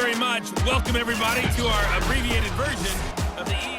very much. Welcome, everybody, to our abbreviated version of the EA.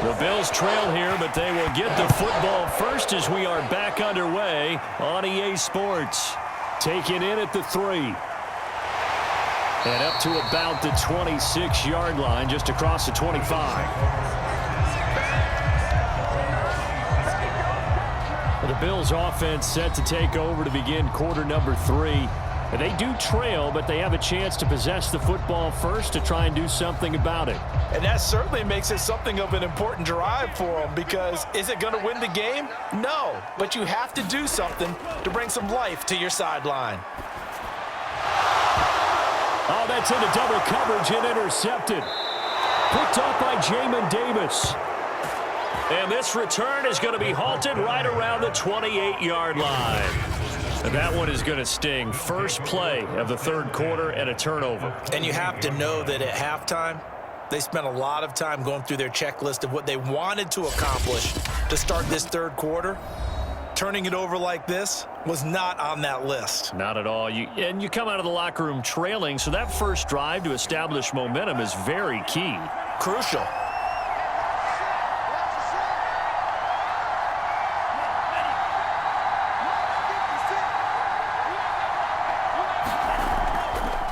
The Bills trail here, but they will get the football first as we are back underway on EA Sports. Taken in at the 3. And up to about the 26-yard line, just across the 25. The Bills offense set to take over to begin quarter number 3. And they do trail, but they have a chance to possess the football first to try and do something about it. And that certainly makes it something of an important drive for them, because is it going to win the game? No, but you have to do something to bring some life to your sideline. Oh, that's into double coverage and intercepted. Picked up by Jamin Davis. And this return is going to be halted right around the 28-yard line. And that one is going to sting. First play of the third quarter and a turnover. And you have to know that at halftime, they spent a lot of time going through their checklist of what they wanted to accomplish to start this third quarter. Turning it over like this was not on that list. Not at all. And you come out of the locker room trailing, so that first drive to establish momentum is very key. Crucial.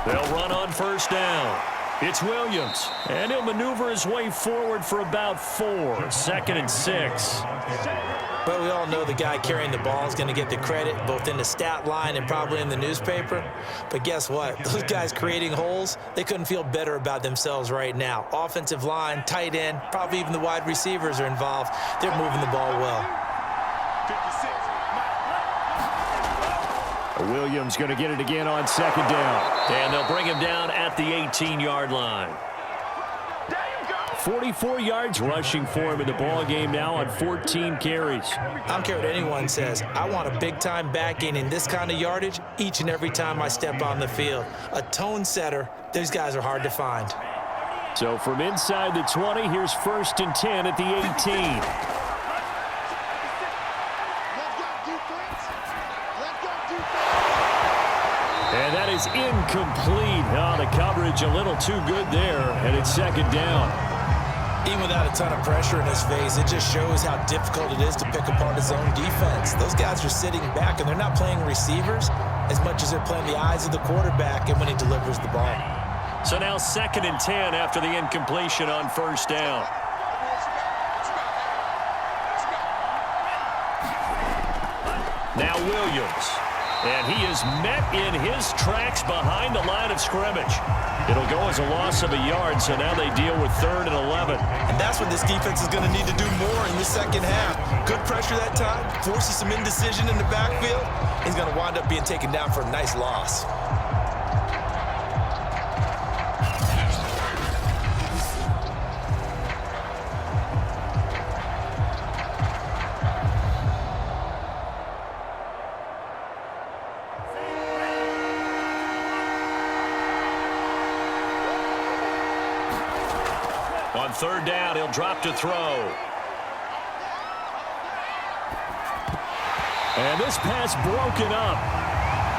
They'll run on first down. It's Williams, and he'll maneuver his way forward for about 4. 2nd and 6. But we all know the guy carrying the ball is going to get the credit, both in the stat line and probably in the newspaper. But guess what? Those guys creating holes, they couldn't feel better about themselves right now. Offensive line, tight end, probably even the wide receivers are involved. They're moving the ball well. Williams going to get it again on second down. And they'll bring him down at the 18-yard line. 44 yards rushing for him in the ball game now on 14 carries. I don't care what anyone says. I want a big-time back gaining this kind of yardage each and every time I step on the field. A tone setter, these guys are hard to find. So from inside the 20, here's 1st and 10 at the 18. And that is incomplete. Oh, the coverage a little too good there, and it's second down. Even without a ton of pressure in his face, it just shows how difficult it is to pick apart his own defense. Those guys are sitting back, and they're not playing receivers as much as they're playing the eyes of the quarterback and when he delivers the ball. So now 2nd and 10 after the incompletion on first down. Now Williams. And he is met in his tracks behind the line of scrimmage. It'll go as a loss of a yard, so now they deal with 3rd and 11. And that's what this defense is going to need to do more in the second half. Good pressure that time, forces some indecision in the backfield. He's going to wind up being taken down for a nice loss. On 3rd down, he'll drop to throw. And this pass broken up.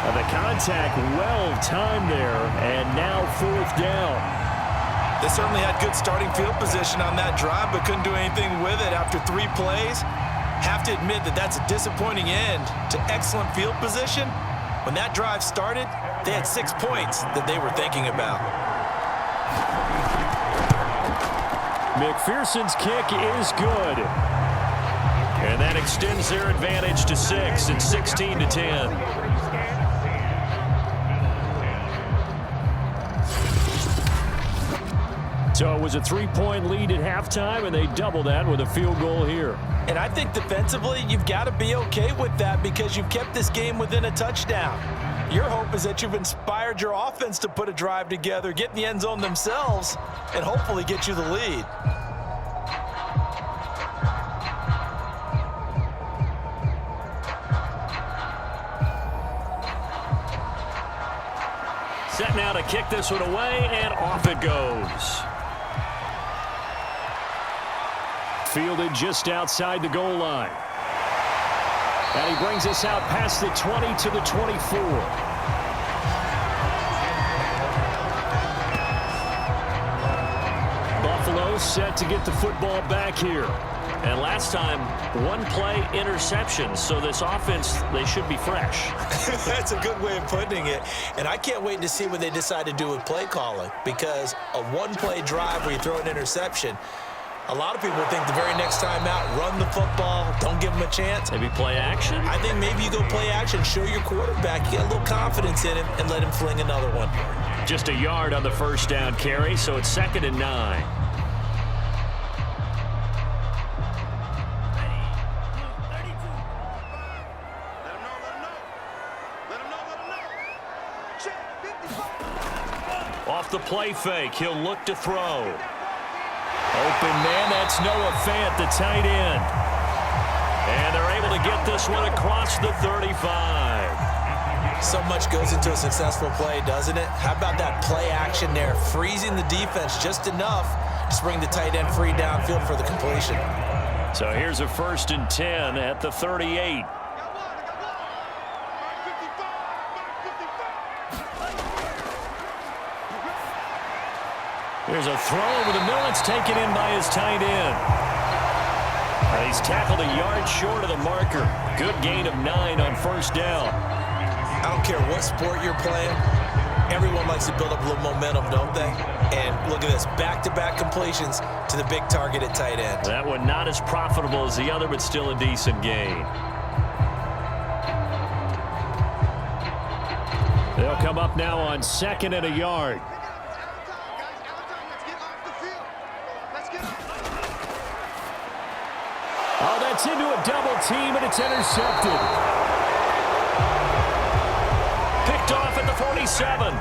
And the contact well-timed there, and now 4th down. They certainly had good starting field position on that drive, but couldn't do anything with it after 3 plays. Have to admit that that's a disappointing end to excellent field position. When that drive started, they had 6 points that they were thinking about. McPherson's kick is good. And that extends their advantage to 6 and 16 to 10. So it was a 3-point lead at halftime, and they doubled that with a field goal here. And I think defensively, you've got to be okay with that because you've kept this game within a touchdown. Your hope is that you've inspired inspired your offense to put a drive together, get in the end zone themselves, and hopefully get you the lead. Set now to kick this one away, and off it goes. Fielded just outside the goal line. And he brings us out past the 20 to the 24. Buffalo set to get the football back here. And last time, one-play interception. So this offense, they should be fresh. That's a good way of putting it. And I can't wait to see what they decide to do with play calling, because a one-play drive where you throw an interception, a lot of people think the very next time out, run the football, don't give them a chance. Maybe play action? I think maybe you go play action, show your quarterback, you get a little confidence in him, and let him fling another one. Just a yard on the first down carry, so it's 2nd and 9. Off the play fake, he'll look to throw. Open man, that's Noah Fant, the tight end. And they're able to get this one across the 35. So much goes into a successful play, doesn't it? How about that play action there, freezing the defense just enough to bring the tight end free downfield for the completion. So here's a 1st and 10 at the 38. There's a throw over the middle. It's taken in by his tight end. And he's tackled a yard short of the marker. Good gain of 9 on 1st down. I don't care what sport you're playing. Everyone likes to build up a little momentum, don't they? And look at this, back-to-back completions to the big target at tight end. That one not as profitable as the other, but still a decent gain. They'll come up now on 2nd and a yard. Oh, that's into a double team, and it's intercepted. Picked off at the 47.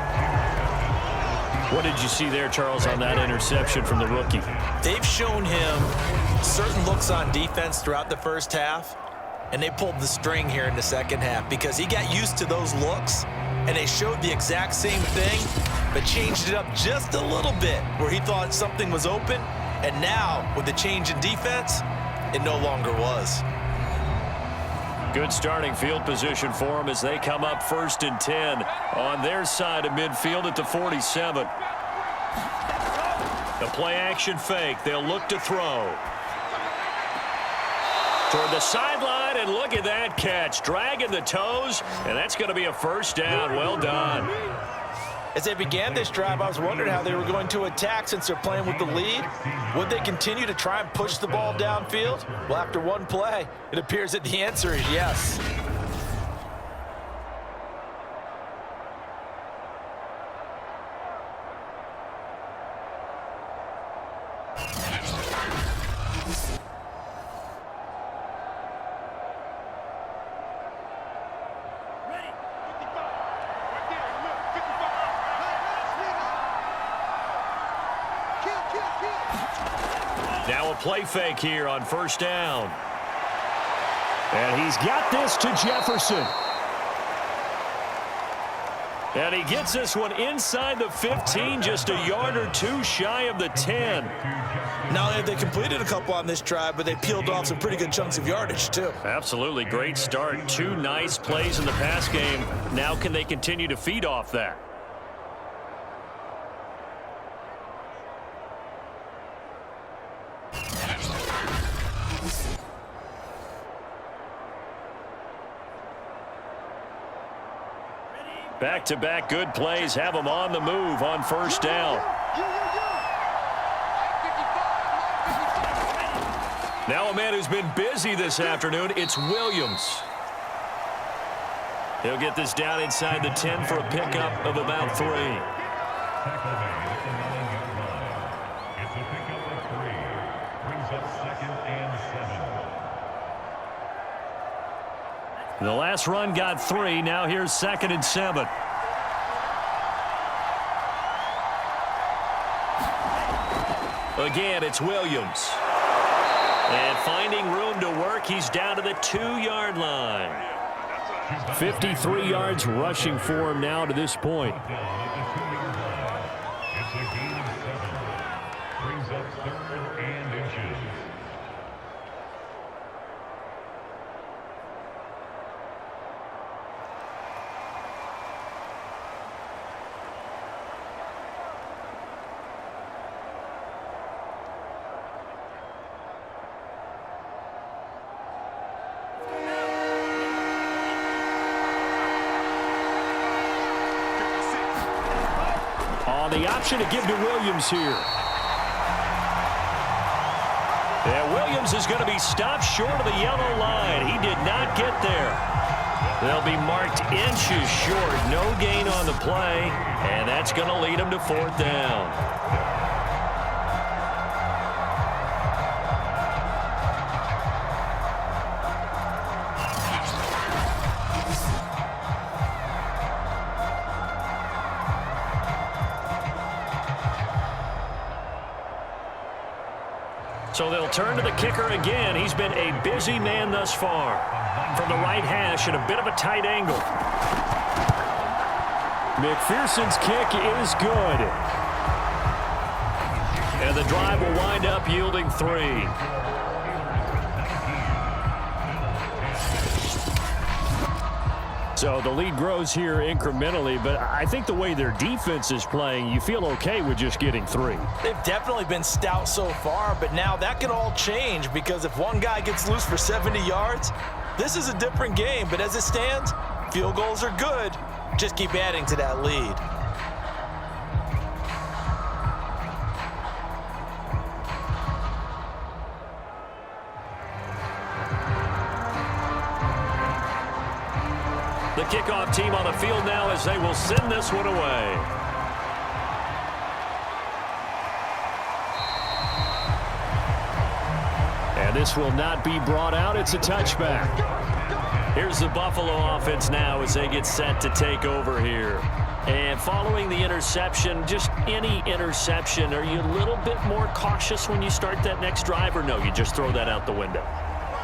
What did you see there, Charles, on that interception from the rookie? They've shown him certain looks on defense throughout the first half, and they pulled the string here in the second half because he got used to those looks, and they showed the exact same thing, but changed it up just a little bit where he thought something was open, and now, with the change in defense, it no longer was. Good starting field position for them as they come up 1st and 10 on their side of midfield at the 47. The play action fake. They'll look to throw. Toward the sideline, and look at that catch. Dragging the toes, and that's going to be a 1st down. Well done. As they began this drive, I was wondering how they were going to attack since they're playing with the lead. Would they continue to try and push the ball downfield? Well, after one play, it appears that the answer is yes. Now a play fake here on 1st down. And he's got this to Jefferson. And he gets this one inside the 15, just a yard or two shy of the 10. Not only have they completed a couple on this drive, but they peeled off some pretty good chunks of yardage, too. Absolutely. Great start. 2 nice plays in the pass game. Now can they continue to feed off that? Back-to-back good plays have them on the move on 1st down. Now a man who's been busy this afternoon, it's Williams. He'll get this down inside the 10 for a pickup of about 3. It's a pickup of 3. Brings up 2nd and 7. The last run got 3. Now here's 2nd and 7. Again, it's Williams. And finding room to work, he's down to the 2-yard line. 53 yards rushing for him now to this point. It's a gain of 7. Brings up 3rd and inches. The option to give to Williams here. And Williams is going to be stopped short of the yellow line. He did not get there. They'll be marked inches short. No gain on the play, and that's going to lead them to 4th down. So they'll turn to the kicker again. He's been a busy man thus far. From the right hash at a bit of a tight angle. McPherson's kick is good. And the drive will wind up yielding 3. So the lead grows here incrementally, but I think the way their defense is playing, you feel okay with just getting 3. They've definitely been stout so far, but now that could all change because if one guy gets loose for 70 yards, this is a different game. But as it stands, field goals are good. Just keep adding to that lead. The kickoff team on the field now as they will send this one away. And this will not be brought out. It's a touchback. Here's the Buffalo offense now as they get set to take over here. And following the interception, just any interception, are you a little bit more cautious when you start that next drive, or no, you just throw that out the window?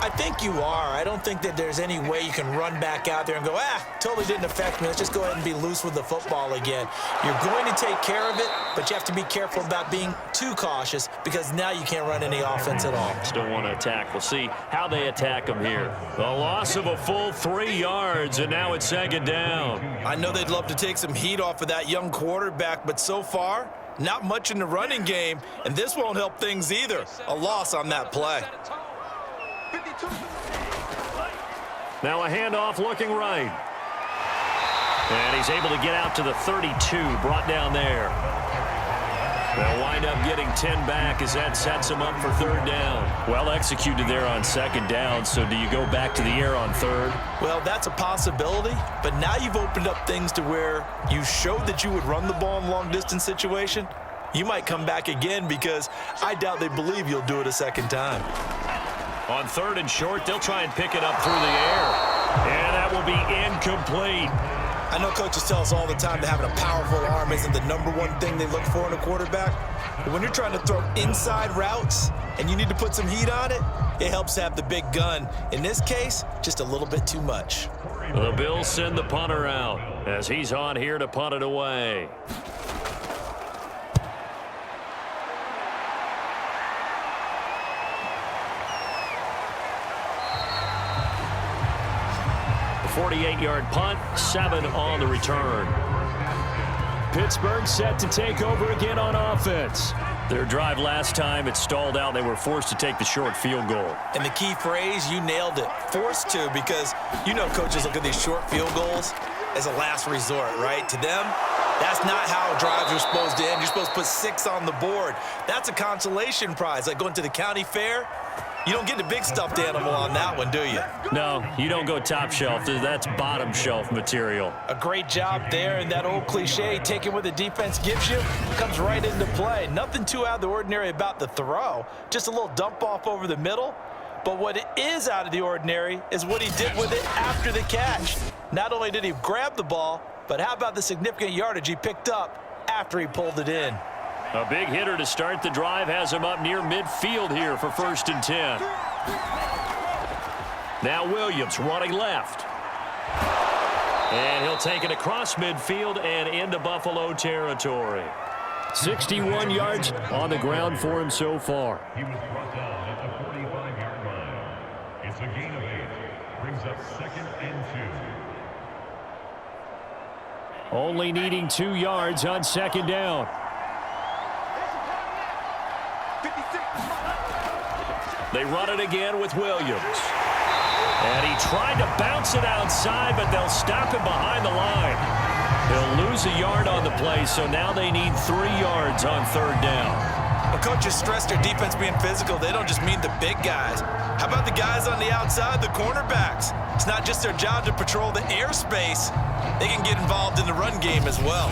I think you are. I don't think that there's any way you can run back out there and go, totally didn't affect me. Let's just go ahead and be loose with the football again. You're going to take care of it, but you have to be careful about being too cautious because now you can't run any offense at all. Still want to attack. We'll see how they attack them here. The loss of a full 3 yards, and now it's 2nd down. I know they'd love to take some heat off of that young quarterback, but so far, not much in the running game, and this won't help things either. A loss on that play. Now a handoff looking right. And he's able to get out to the 32, brought down there. They'll wind up getting 10 back as that sets him up for 3rd down. Well executed there on 2nd down, so do you go back to the air on 3rd? Well, that's a possibility, but now you've opened up things to where you showed that you would run the ball in a long-distance situation. You might come back again because I doubt they believe you'll do it a 2nd time. On 3rd and short, they'll try and pick it up through the air. And that will be incomplete. I know coaches tell us all the time that having a powerful arm isn't the #1 thing they look for in a quarterback. But when you're trying to throw inside routes and you need to put some heat on it, it helps to have the big gun. In this case, just a little bit too much. The Bills send the punter out as he's on here to punt it away. The 48-yard punt, 7 on the return. Pittsburgh set to take over again on offense. Their drive last time, it stalled out. They were forced to take the short field goal. And the key phrase, you nailed it, forced to, because you know coaches look at these short field goals as a last resort, right? To them, that's not how drives are supposed to end. You're supposed to put 6 on the board. That's a consolation prize, like going to the county fair. You don't get the big stuffed animal on that one, do you? No, you don't go top shelf. That's bottom shelf material. A great job there, and that old cliche, taking what the defense gives you, comes right into play. Nothing too out of the ordinary about the throw, just a little dump off over the middle. But what is out of the ordinary is what he did with it after the catch. Not only did he grab the ball, but how about the significant yardage he picked up after he pulled it in? A big hitter to start the drive has him up near midfield here for 1st and 10. Now Williams running left. And he'll take it across midfield and into Buffalo territory. 61 yards on the ground for him so far. He was brought down at the 45-yard line. It's a gain of 8. Brings up 2nd and 2. Only needing 2 yards on 2nd down. They run it again with Williams. And he tried to bounce it outside, but they'll stop him behind the line. They'll lose a yard on the play, so now they need 3 yards on 3rd down. Well, coaches stress their defense being physical. They don't just mean the big guys. How about the guys on the outside, the cornerbacks? It's not just their job to patrol the airspace. They can get involved in the run game as well.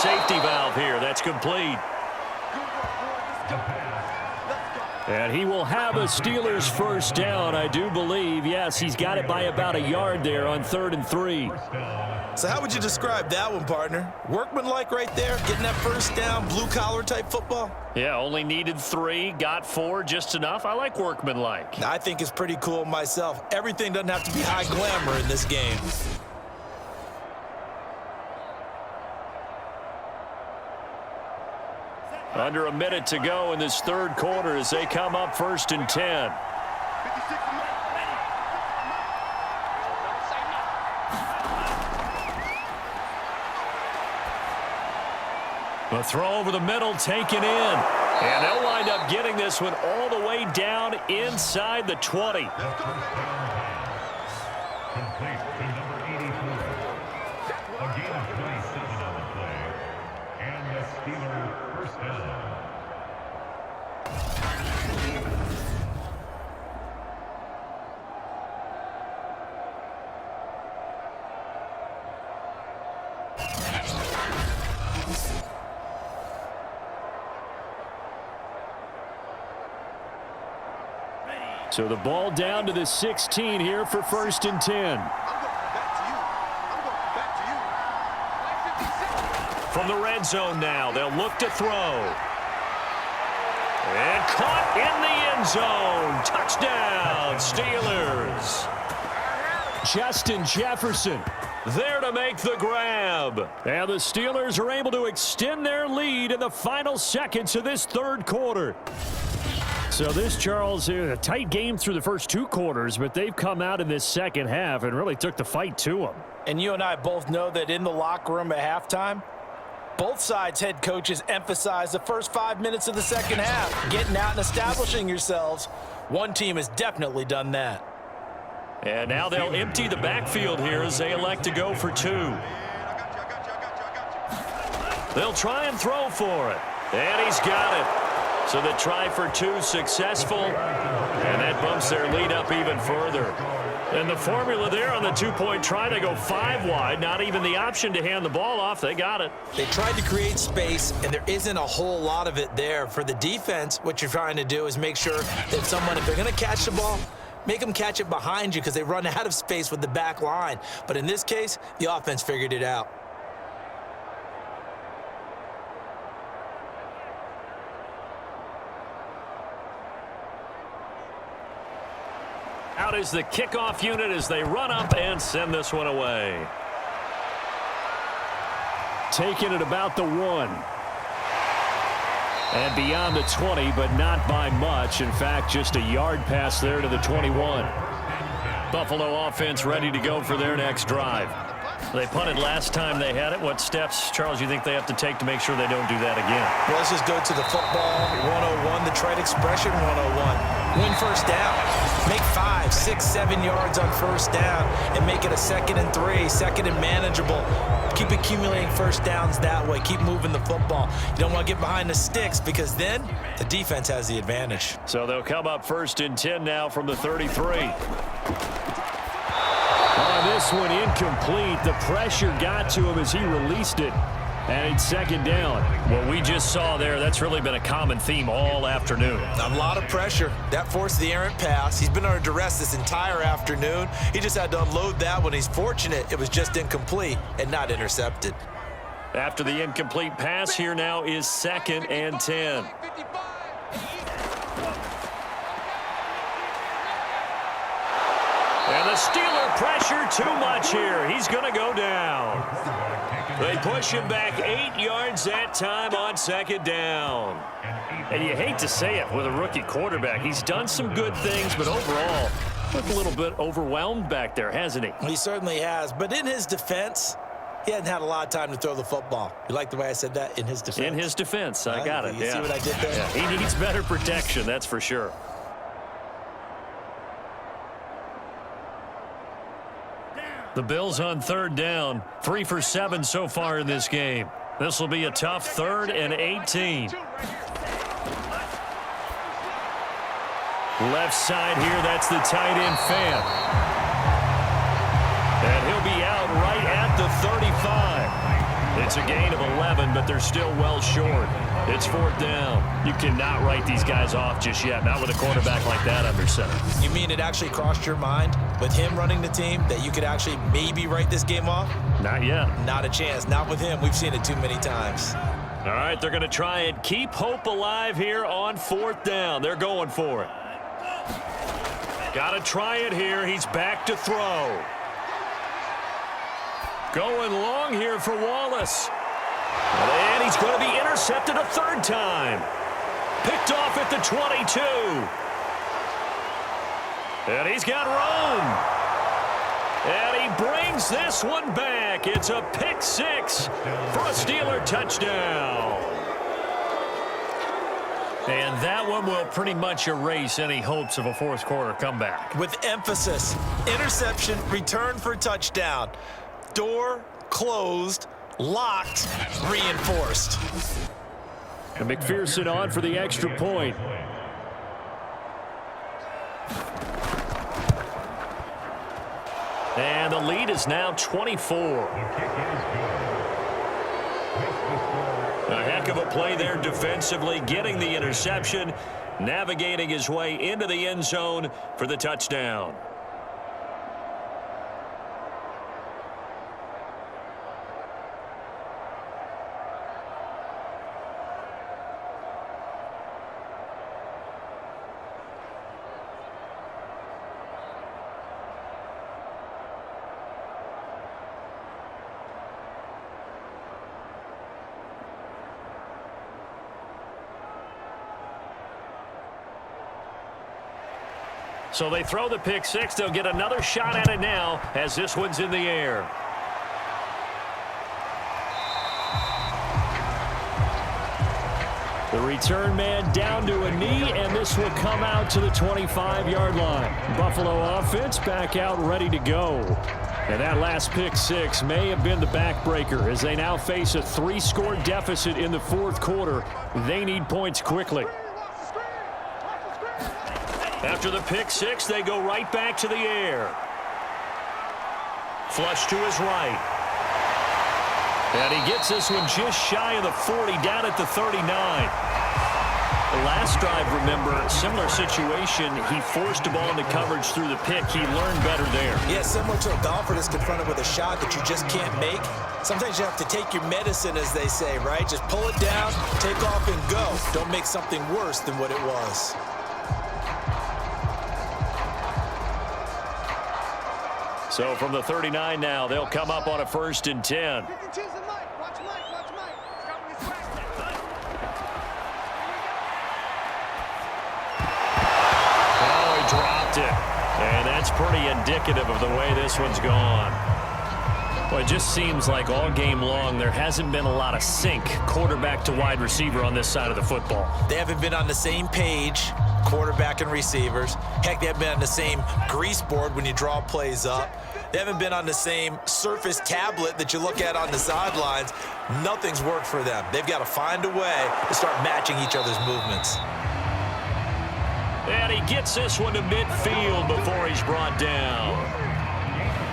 Safety valve here. That's complete. And he will have a Steelers 1st down, I do believe. Yes, he's got it by about a yard there on 3rd and 3. So how would you describe that one, partner? Workmanlike right there, getting that 1st down, blue-collar type football? Yeah, only needed 3, got 4, just enough. I like workmanlike. I think it's pretty cool myself. Everything doesn't have to be high glamour in this game. Under a minute to go in this 3rd quarter as they come up 1st and 10. The throw over the middle taken in. And they'll wind up getting this one all the way down inside the 20. Complete to number 84. A gain of 27 on the play. And the Steelers 1st down. So the ball down to the 16 here for 1st and 10. From the red zone now, they'll look to throw. And caught in the end zone. Touchdown, Steelers. Justin Jefferson There to make the grab. And the Steelers are able to extend their lead in the final seconds of this 3rd quarter. So this, Charles, is a tight game through the first 2 quarters, but they've come out in this 2nd half and really took the fight to them. And you and I both know that in the locker room at halftime, both sides' head coaches emphasize the first 5 minutes of the 2nd half, getting out and establishing yourselves. One team has definitely done that. And now they'll empty the backfield here as they elect to go for 2. They'll try and throw for it. And he's got it. So the try for 2 successful. And that bumps their lead up even further. And the formula there on the 2-point try, they go 5 wide. Not even the option to hand the ball off. They got it. They tried to create space, and there isn't a whole lot of it there. For the defense, what you're trying to do is make sure that someone, if they're going to catch the ball, make them catch it behind you because they run out of space with the back line. But in this case, the offense figured it out. Out is the kickoff unit as they run up and send this one away. Taking it about the 1. And beyond the 20, but not by much. In fact, just a yard pass there to the 21. Buffalo offense ready to go for their next drive. They punted last time they had it. What steps, Charles, you think they have to take to make sure they don't do that again? Well, let's just go to the football 101. The Detroit Expression 101. Win first down. Make 5, 6, 7 yards on first down and make it a 2nd and 3, 2nd and manageable. Keep accumulating first downs that way. Keep moving the football. You don't want to get behind the sticks because then the defense has the advantage. So they'll come up 1st and 10 now from the 33. This one incomplete. The pressure got to him as he released it. And it's 2nd down. What we just saw there, that's really been a common theme all afternoon. A lot of pressure. That forced the errant pass. He's been under duress this entire afternoon. He just had to unload that one. He's fortunate it was just incomplete and not intercepted. After the incomplete pass, here now is 2nd and 10. And the Steeler pressure too much here. He's going to go down. They push him back 8 yards that time on 2nd down. And you hate to say it with a rookie quarterback. He's done some good things, but overall, looked a little bit overwhelmed back there, hasn't he? He certainly has. But in his defense, he hasn't had a lot of time to throw the football. You like the way I said that? In his defense? In his defense. I got it. You see what I did there? Yeah, he needs better protection, that's for sure. The Bills on 3rd down. 3 for 7 so far in this game. This will be a tough 3rd and 18. Left side here, that's the tight end Fant. And he'll be out right at the 35. It's a gain of 11, but they're still well short. It's 4th down. You cannot write these guys off just yet, not with a quarterback like that under center. You mean it actually crossed your mind with him running the team that you could actually maybe write this game off? Not yet. Not a chance. Not with him. We've seen it too many times. All right, they're going to try and keep hope alive here on 4th down. They're going for it. Got to try it here. He's back to throw. Going long here for Wallace. And he's going to be intercepted a 3rd time. Picked off at the 22. And he's got room. And he brings this one back. It's a pick 6 for a Steeler touchdown. And that one will pretty much erase any hopes of a 4th quarter comeback. With emphasis, interception, return for touchdown. Door closed, locked, reinforced. And McPherson on for the extra point. And the lead is now 24. A heck of a play there defensively, getting the interception, navigating his way into the end zone for the touchdown. So they throw the pick 6. They'll get another shot at it now as this one's in the air. The return man down to a knee, and this will come out to the 25-yard line. Buffalo offense back out ready to go. And that last pick 6 may have been the backbreaker as they now face a 3-score deficit in the 4th quarter. They need points quickly. After the pick 6, they go right back to the air. Flush to his right. And he gets this one just shy of the 40, down at the 39. The last drive, remember, similar situation. He forced the ball into coverage through the pick. He learned better there. Yeah, similar to a golfer that's confronted with a shot that you just can't make. Sometimes you have to take your medicine, as they say, right? Just pull it down, take off, and go. Don't make something worse than what it was. So from the 39 now, they'll come up on a 1st and 10. Oh, he dropped it. And that's pretty indicative of the way this one's gone. Well, it just seems like all game long there hasn't been a lot of sync quarterback to wide receiver on this side of the football. They haven't been on the same page, quarterback and receivers. Heck, they haven't been on the same grease board when you draw plays up. They haven't been on the same Surface tablet that you look at on the sidelines. Nothing's worked for them. They've got to find a way to start matching each other's movements. And he gets this one to midfield before he's brought down.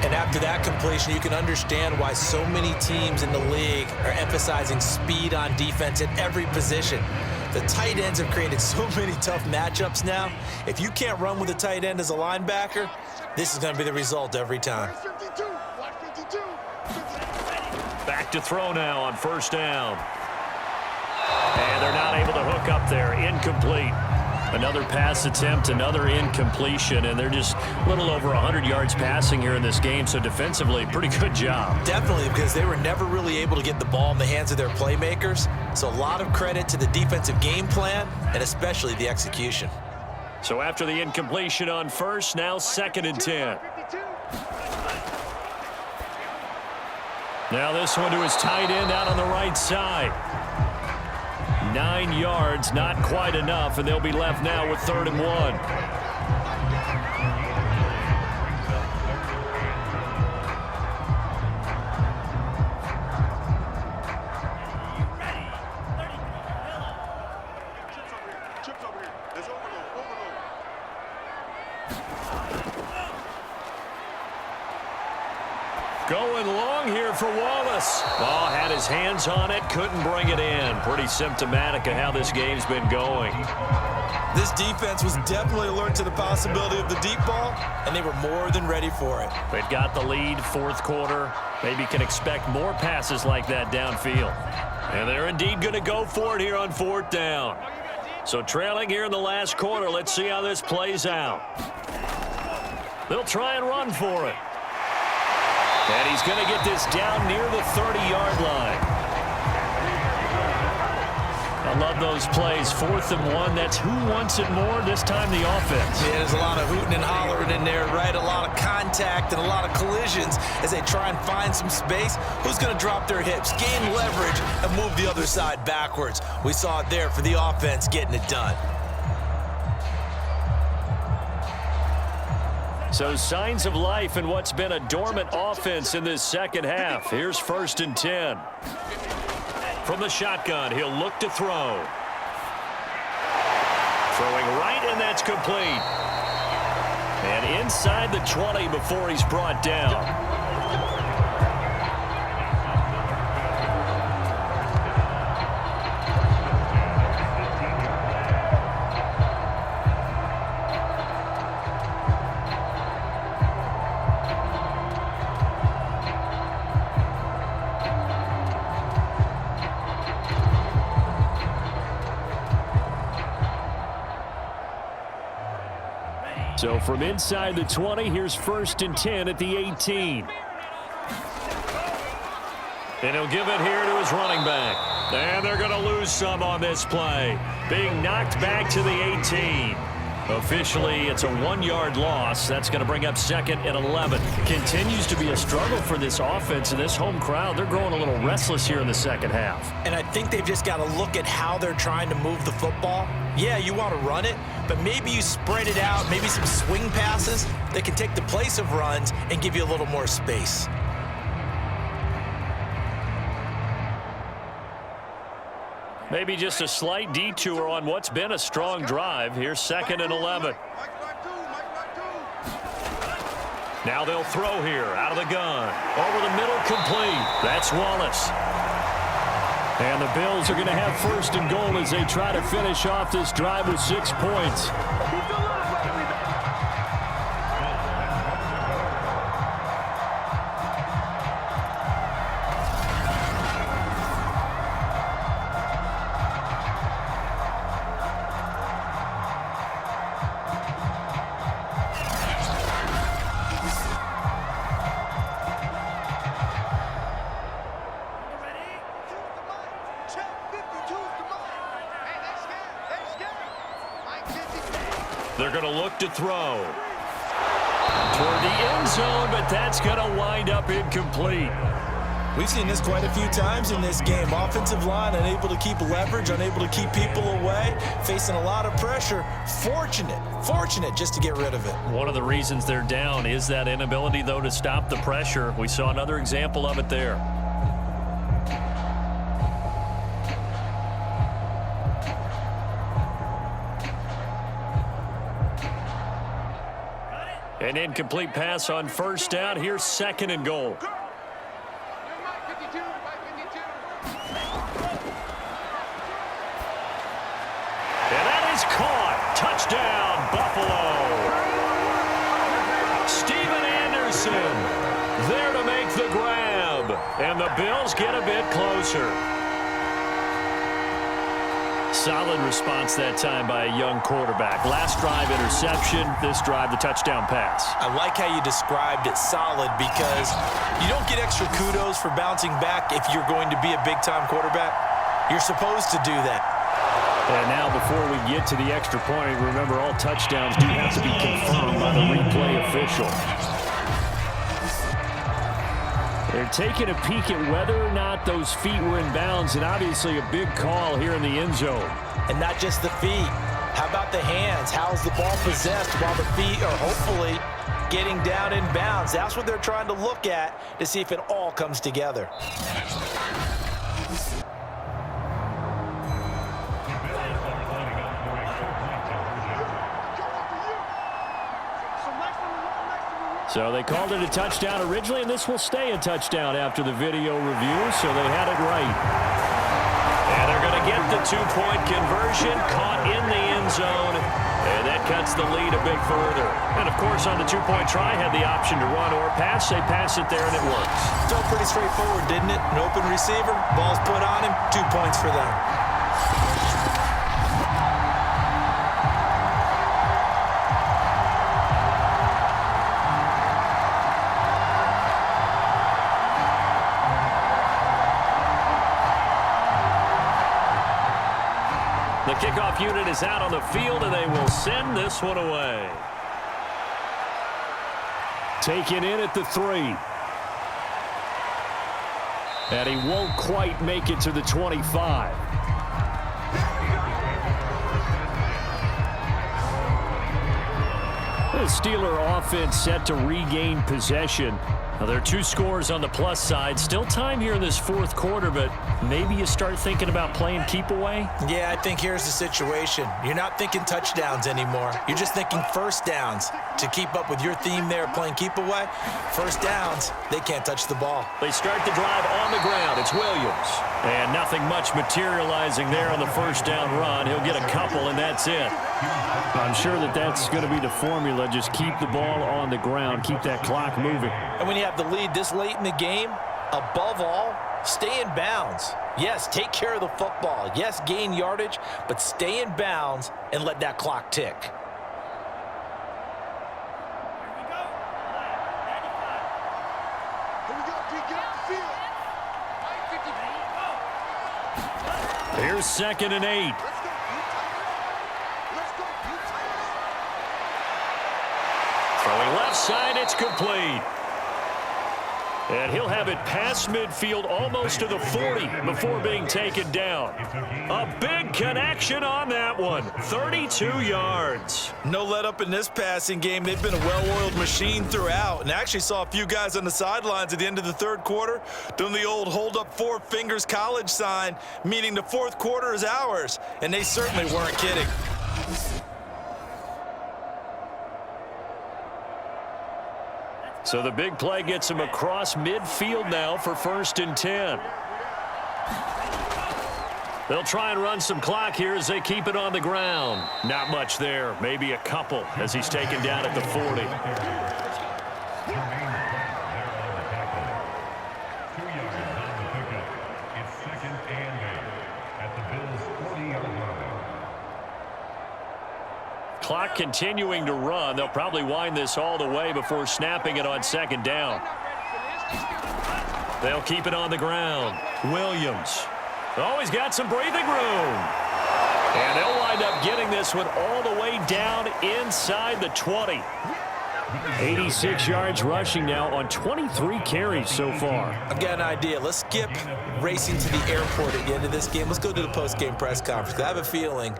And after that completion, you can understand why so many teams in the league are emphasizing speed on defense at every position. The tight ends have created so many tough matchups now. If you can't run with a tight end as a linebacker, this is going to be the result every time. Back to throw now on first down. And they're not able to hook up there. Incomplete. Another pass attempt, another incompletion, and they're just a little over 100 yards passing here in this game, so defensively, pretty good job. Definitely, because they were never really able to get the ball in the hands of their playmakers, so a lot of credit to the defensive game plan, and especially the execution. So after the incompletion on first, now 2nd and 10. Now this one to his tight end out on the right side. 9 yards, not quite enough, and they'll be left now with 3rd and 1. Going long here for Wallace. Ball had his hands on it, couldn't bring it in. Pretty symptomatic of how this game's been going. This defense was definitely alert to the possibility of the deep ball, and they were more than ready for it. They've got the lead, 4th quarter. Maybe can expect more passes like that downfield. And they're indeed going to go for it here on 4th down. So trailing here in the last quarter, let's see how this plays out. They'll try and run for it. And he's going to get this down near the 30-yard line. I love those plays. 4th and 1. That's who wants it more, this time the offense. Yeah, there's a lot of hooting and hollering in there, right? A lot of contact and a lot of collisions as they try and find some space. Who's going to drop their hips, gain leverage, and move the other side backwards? We saw it there for the offense getting it done. So signs of life in what's been a dormant offense in this second half. Here's 1st and 10. From the shotgun, he'll look to throw. Throwing right, and that's complete. And inside the 20 before he's brought down. So from inside the 20, here's 1st and 10 at the 18. And he'll give it here to his running back. And they're going to lose some on this play. Being knocked back to the 18. Officially, it's a 1-yard loss. That's going to bring up 2nd and 11. Continues to be a struggle for this offense and this home crowd. They're growing a little restless here in the second half. And I think they've just got to look at how they're trying to move the football. Yeah, you want to run it, but maybe you spread it out, maybe some swing passes that can take the place of runs and give you a little more space. Maybe just a slight detour on what's been a strong drive. Here's 2nd and 11. Now they'll throw here out of the gun. Over the middle, complete. That's Wallace. And the Bills are going to have 1st and goal as they try to finish off this drive with 6 points. They're going to look to throw. Toward the end zone, but that's going to wind up incomplete. We've seen this quite a few times in this game. Offensive line unable to keep leverage, unable to keep people away, facing a lot of pressure. Fortunate just to get rid of it. One of the reasons they're down is that inability, though, to stop the pressure. We saw another example of it there. An incomplete pass on first down. Here's second and goal. And that is caught. Touchdown, Buffalo. Steven Anderson there to make the grab. And the Bills get a bit closer. Solid response that time by a young quarterback. Last drive interception, this drive the touchdown pass. I like how you described it solid because you don't get extra kudos for bouncing back if you're going to be a big-time quarterback. You're supposed to do that. And now before we get to the extra point, remember all touchdowns do have to be confirmed by the replay official. They're taking a peek at whether or not those feet were in bounds, and obviously a big call here in the end zone. And not just the feet. How about the hands? How's the ball possessed while the feet are hopefully getting down in bounds? That's what they're trying to look at to see if it all comes together. So they called it a touchdown originally, and this will stay a touchdown after the video review, so they had it right. And they're going to get the two-point conversion, caught in the end zone, and that cuts the lead a bit further. And, of course, on the two-point try, had the option to run or pass. They pass it there, and it works. Still pretty straightforward, didn't it? An open receiver, ball's put on him, 2 points for them. The kickoff unit is out on the field, and they will send this one away. Taken in at the 3. And he won't quite make it to the 25. The Steeler offense set to regain possession. Now, there are 2 scores on the plus side. Still time here in this fourth quarter, but maybe you start thinking about playing keep away? Yeah, I think here's the situation. You're not thinking touchdowns anymore. You're just thinking first downs. To keep up with your theme there, playing keep away, first downs, they can't touch the ball. They start the drive on the ground. It's Williams. And nothing much materializing there on the first down run. He'll get a couple, and that's it. I'm sure that's going to be the formula. Just keep the ball on the ground. Keep that clock moving. And when you have the lead this late in the game, above all, stay in bounds. Yes, take care of the football. Yes, gain yardage, but stay in bounds and let that clock tick. Here's second and 8. Throwing left side, it's complete. And he'll have it past midfield almost to the 40 before being taken down. A big connection on that one. 32 yards. No let up in this passing game. They've been a well-oiled machine throughout. And I actually saw a few guys on the sidelines at the end of the third quarter doing the old hold up 4 fingers college sign, meaning the fourth quarter is ours. And they certainly weren't kidding. So the big play gets him across midfield now for 1st and 10. They'll try and run some clock here as they keep it on the ground. Not much there, maybe a couple as he's taken down at the 40. 2 yards on the pickup. It's 2nd and 8 at the Bills' 40-yard line. Clock continuing to run. They'll probably wind this all the way before snapping it on 2nd down. They'll keep it on the ground. Williams. Oh, he's got some breathing room. And they'll wind up getting this one all the way down inside the 20. 86 yards rushing now on 23 carries so far. I've got an idea. Let's skip racing to the airport at the end of this game. Let's go to the post-game press conference. I have a feeling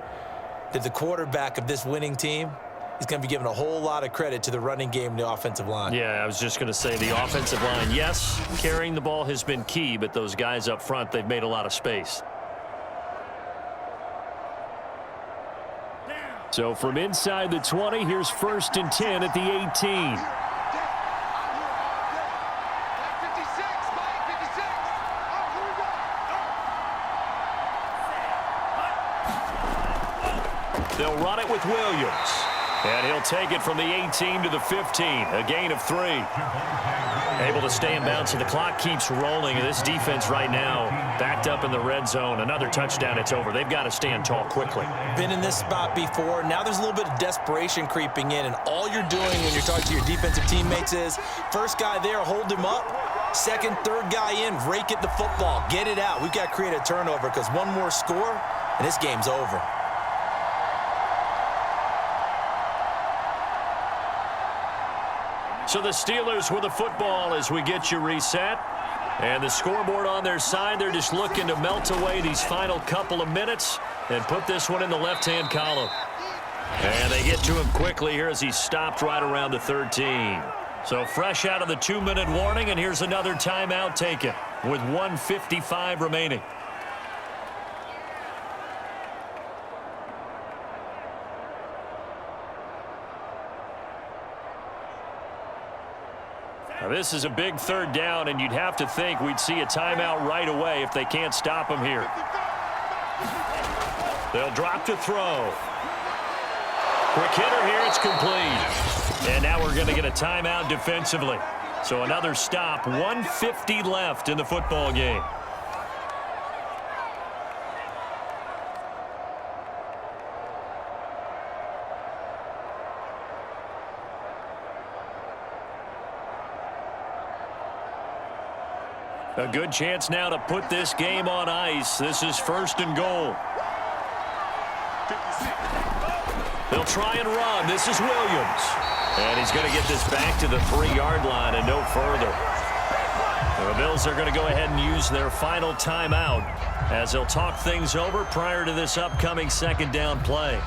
that the quarterback of this winning team is going to be given a whole lot of credit to the running game and the offensive line. Yeah, I was just going to say the offensive line, yes, carrying the ball has been key, but those guys up front, they've made a lot of space. So from inside the 20, here's 1st and 10 at the 18. They'll run it with Williams. And he'll take it from the 18 to the 15, a gain of 3. Able to stay in bounds, and the clock keeps rolling. And this defense right now backed up in the red zone. Another touchdown, it's over. They've got to stand tall quickly. Been in this spot before. Now there's a little bit of desperation creeping in, and all you're doing when you're talking to your defensive teammates is first guy there, hold him up. Second, third guy in, rake at the football. Get it out. We've got to create a turnover because one more score, and this game's over. So the Steelers with the football as we get you reset. And the scoreboard on their side, they're just looking to melt away these final couple of minutes and put this one in the left-hand column. And they get to him quickly here as he stopped right around the 13. So fresh out of the 2-minute warning, and here's another timeout taken with 1:55 remaining. Now this is a big third down, and you'd have to think we'd see a timeout right away if they can't stop him here. They'll drop to throw. Quick hitter here, it's complete. And now we're going to get a timeout defensively. So another stop, 1:50 left in the football game. A good chance now to put this game on ice. This is 1st and goal. They'll try and run. This is Williams. And he's going to get this back to the 3-yard line and no further. The Bills are going to go ahead and use their final timeout as they'll talk things over prior to this upcoming 2nd down play.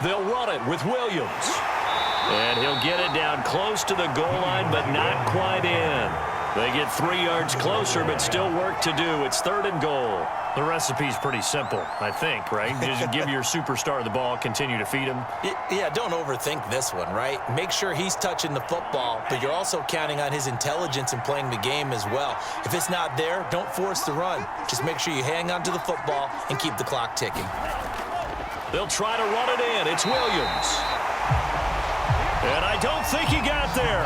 They'll run it with Williams. And he'll get it down close to the goal line, but not quite in. They get 3 yards closer, but still work to do. It's 3rd and goal. The recipe's pretty simple, I think, right? Just give your superstar the ball, continue to feed him. Yeah, don't overthink this one, right? Make sure he's touching the football, but you're also counting on his intelligence in playing the game as well. If it's not there, don't force the run. Just make sure you hang on to the football and keep the clock ticking. They'll try to run it in. It's Williams. And I don't think he got there.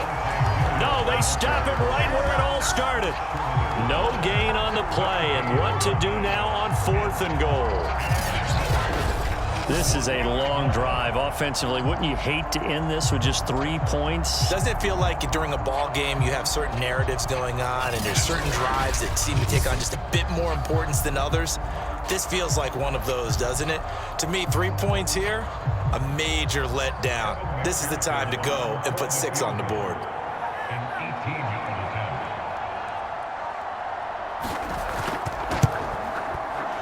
No, they stop it right where it all started. No gain on the play, and what to do now on 4th and goal. This is a long drive offensively. Wouldn't you hate to end this with just 3 points? Doesn't it feel like during a ball game you have certain narratives going on and there's certain drives that seem to take on just a bit more importance than others? This feels like one of those, doesn't it? To me, 3 points here, a major letdown. This is the time to go and put 6 on the board.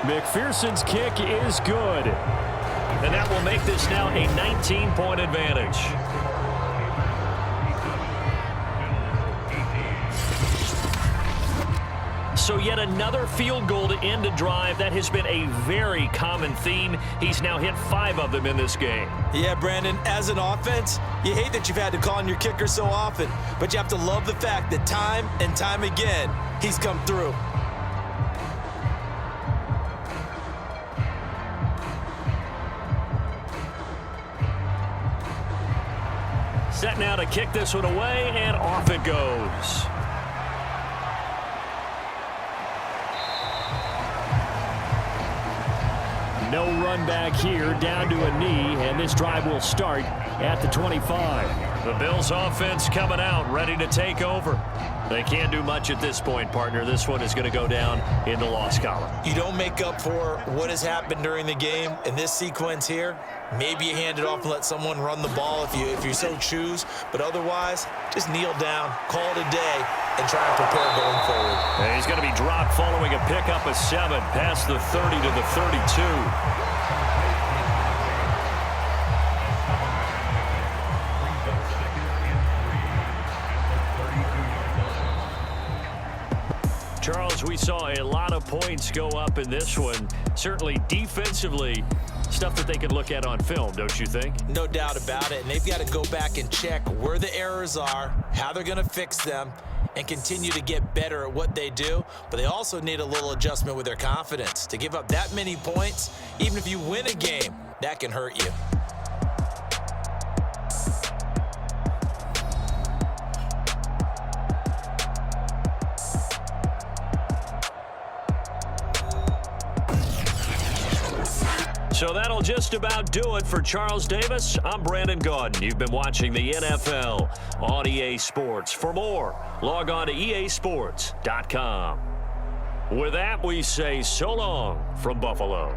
McPherson's kick is good. And that will make this now a 19-point advantage. So yet another field goal to end a drive. That has been a very common theme. He's now hit 5 of them in this game. Yeah, Brandon, as an offense, you hate that you've had to call on your kicker so often, but you have to love the fact that time and time again, he's come through. Set now to kick this one away, and off it goes. No run back here, down to a knee, and this drive will start at the 25. The Bills offense coming out, ready to take over. They can't do much at this point, partner. This one is going to go down in the loss column. You don't make up for what has happened during the game in this sequence here. Maybe you hand it off and let someone run the ball if you so choose. But otherwise, just kneel down, call it a day, and try and prepare going forward. And he's going to be dropped following a pickup of 7 past the 30 to the 32. Charles, we saw a lot of points go up in this one. Certainly defensively, stuff that they can look at on film, don't you think? No doubt about it. And they've got to go back and check where the errors are, how they're going to fix them, and continue to get better at what they do. But they also need a little adjustment with their confidence. To give up that many points, even if you win a game, that can hurt you. So that'll just about do it for Charles Davis. I'm Brandon Gaudin. You've been watching the NFL on EA Sports. For more, log on to easports.com. With that, we say so long from Buffalo.